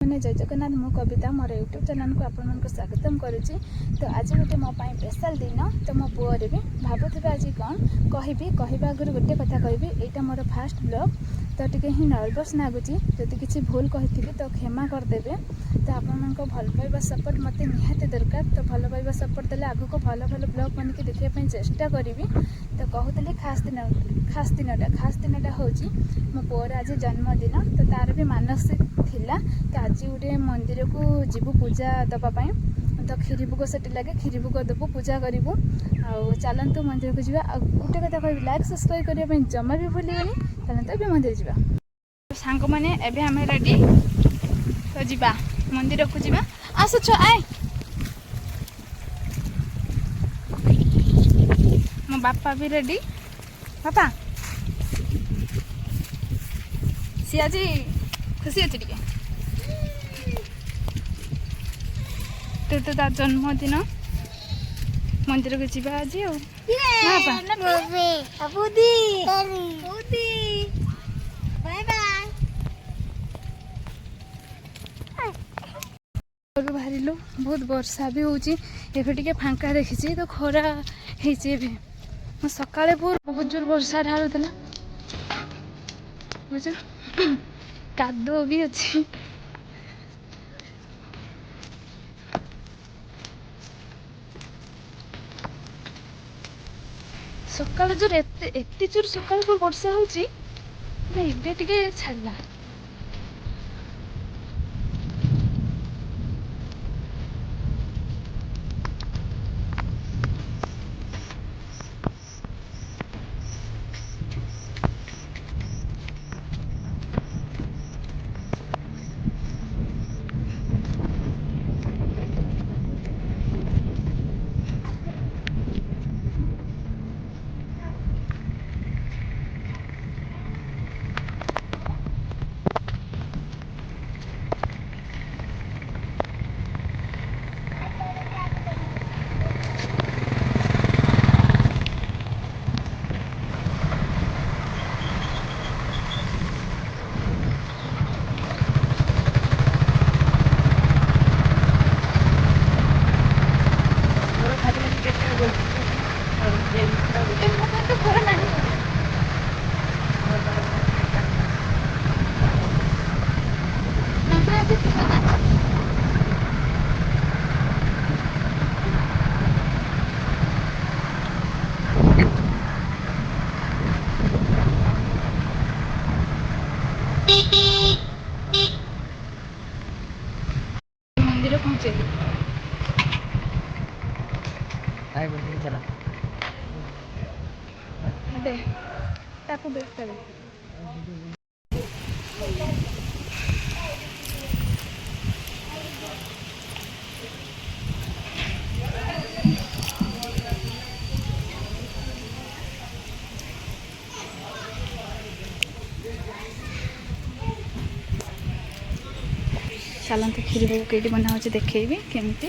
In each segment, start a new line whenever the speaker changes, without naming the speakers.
जगन्नाथ जय जगन्नाथ मु कविता मोर YouTube channel को आपको स्वागतम करुच्ची। तो आज गोटे मो स्पेशल दिन तो मो पुअर भी भावुवे आज कौन कह आगुरी गोटे कथा कहि यहाँ मोर फास्ट ब्लॉग तो टी ही नर्भस लगुच जदि किसी भूल कही तो क्षमा करदे। तो आपण भल पाइबा सपोर्ट मत निहाती दरकार। तो भल पाइबा सपोर्ट देले आग को भल भल ब्लॉग बनिक देखा चेष्टा करी। तो कहूली खास दिनटा हूँ मो पुअर आज जन्मदिन तो तार भी मानसिक थिला। तो आज गोटे मंदिर को जीवु पूजा दवापाई तो खीरी भोग से लगे खीरी भोग देवु पूजा करूँ। चलतु मंदिर को जावा। गोटे कथा कह लाइक सब्सक्राइब करने जमा भी भूलि चलते अभी मंदिर जावा। सांग मैंने एवं आम रेडी तो जा मंदिर को जा आसुच आए मो बापा भी रेडी। बापा सी आज खुशी अच्छे टे तो तार जन्मदिन मंदिर को जावा आज बाहर बहुत वर्षा भी होती टे फांका देखी तो खरा हो सकाले बहुत जोर वर्षा ढालुला बुझ कादो भी अच्छी। सकाल जोर एत जोर सकाल वर्षा होती छाड़ा। मंदिर पहुंचे दे ताको बेस्ट दे चलते खीरी भोग कई बना हो देखेबी केमती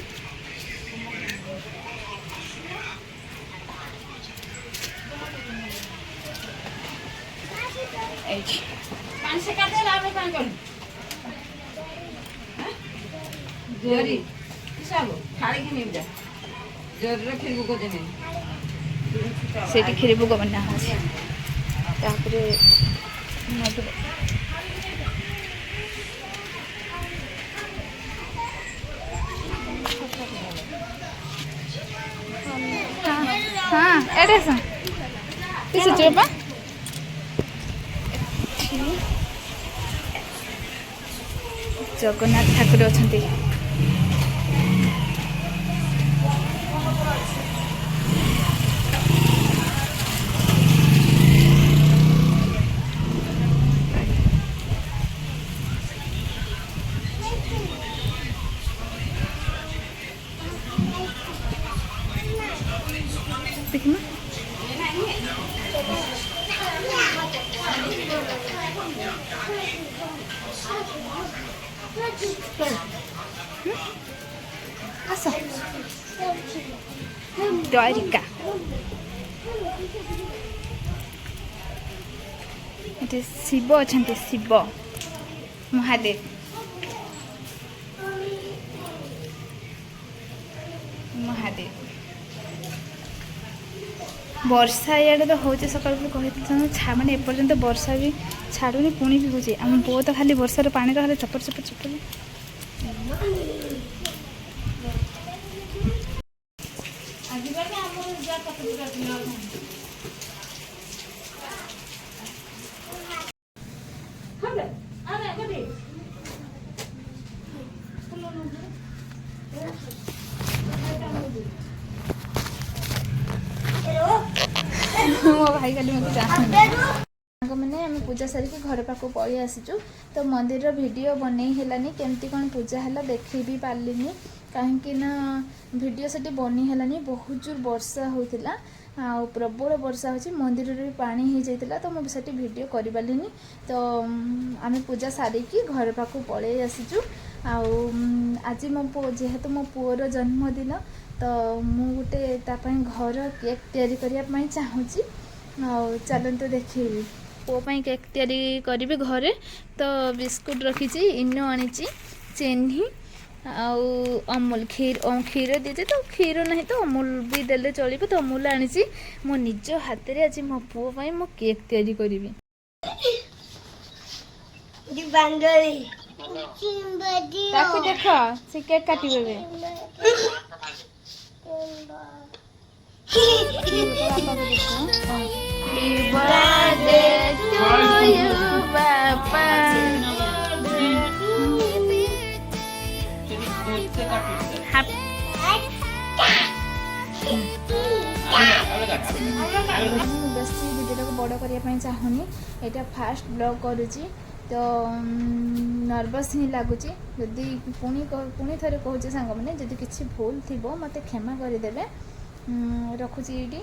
से खीरी भोग बना हाँ एड्रेस किस चोपा जगन्नाथ ठाकुर अच्छा देखना आस द्वारिका शिव अच्छा शिव महादेव ବର୍ଷା ଇଆଡ଼େ ତ ହେଉଛି ସକାଳୁ କହିଥିଲି ମାନେ ଏପର୍ଯ୍ୟନ୍ତ ବର୍ଷା ବି ଛାଡ଼ୁନି ପୁଣି ବି ହେଉଛି ଆମ ବୋଉ ତ ଖାଲି ବର୍ଷାର ପାଣିରେ ଖାଲି ଚପର ଚପର ଚପର ମୋ ଭାଇ କାଲି ମୋତେ ସାଙ୍ଗମାନେ ଆମେ ପୂଜା ସାରିକି ଘର ପାଖକୁ ପଳେଇ ଆସିଛୁ ତ ମନ୍ଦିରର ଭିଡ଼ିଓ ବନେଇ ହେଲାନି କେମିତି କ'ଣ ପୂଜା ହେଲା ଦେଖେଇ ବି ପାରିଲିନି କାହିଁକି ନା ଭିଡ଼ିଓ ସେଠି ବନେଇ ହେଲାନି ବହୁତ ଜୋର ବର୍ଷା ହେଉଥିଲା ଆଉ ପ୍ରବଳ ବର୍ଷା ହେଉଛି ମନ୍ଦିରରେ ବି ପାଣି ହେଇଯାଇଥିଲା ତ ମୁଁ ସେଠି ଭିଡ଼ିଓ କରିପାରିଲିନି ତ ଆମେ ପୂଜା ସାରିକି ଘର ପାଖକୁ ପଳେଇ ଆସିଛୁ ଆଉ ଆଜି ମୋ ପୁଅ ଯେହେତୁ ମୋ ପୁଅର ଜନ୍ମଦିନ ତ ମୁଁ ଗୋଟେ ତା ପାଇଁ ଘର କେକ୍ ତିଆରି କରିବା ପାଇଁ ଚାହୁଁଛି ଆଉ ଚାଲନ୍ତୁ ଦେଖେଇବି ପୁଅ ପାଇଁ କେକ୍ ତିଆରି କରିବି ଘରେ ତ ବିସ୍କୁଟ୍ ରଖିଛି ଇନୋ ଆଣିଛି ଚିନି ଆଉ ଅମୁଲ କ୍ଷୀର ଦେଇଛି ତ କ୍ଷୀର ନାହିଁ ତ ଅମୁଲ ବି ଦେଲେ ଚଳିବ ତ ଅମୁଲ ଆଣିଛି ମୋ ନିଜ ହାତରେ ଆଜି ମୋ ପୁଅ ପାଇଁ ମୁଁ କେକ୍ ତିଆରି କରିବି ତାକୁ ଦେଖ ସେ କେକ୍ କାଟିବ ଏବେ ବାପାକୁ ଦେଖ Happy birthday to you, Papa. ବେଶୀ ଭିଡ଼ିଓଟାକୁ ବଡ଼ କରିବା ପାଇଁ ଚାହୁଁନି ଏଇଟା ଫାଷ୍ଟ ବ୍ଲଗ୍ କରୁଛି ତ ନର୍ଭସ୍ ହିଁ ଲାଗୁଛି ଯଦି ପୁଣି ଥରେ କହୁଛି ସାଙ୍ଗମାନେ ଯଦି କିଛି ଭୁଲ ଥିବ ମୋତେ କ୍ଷମା କରିଦେବେ ରଖୁଛି ଏଇଠି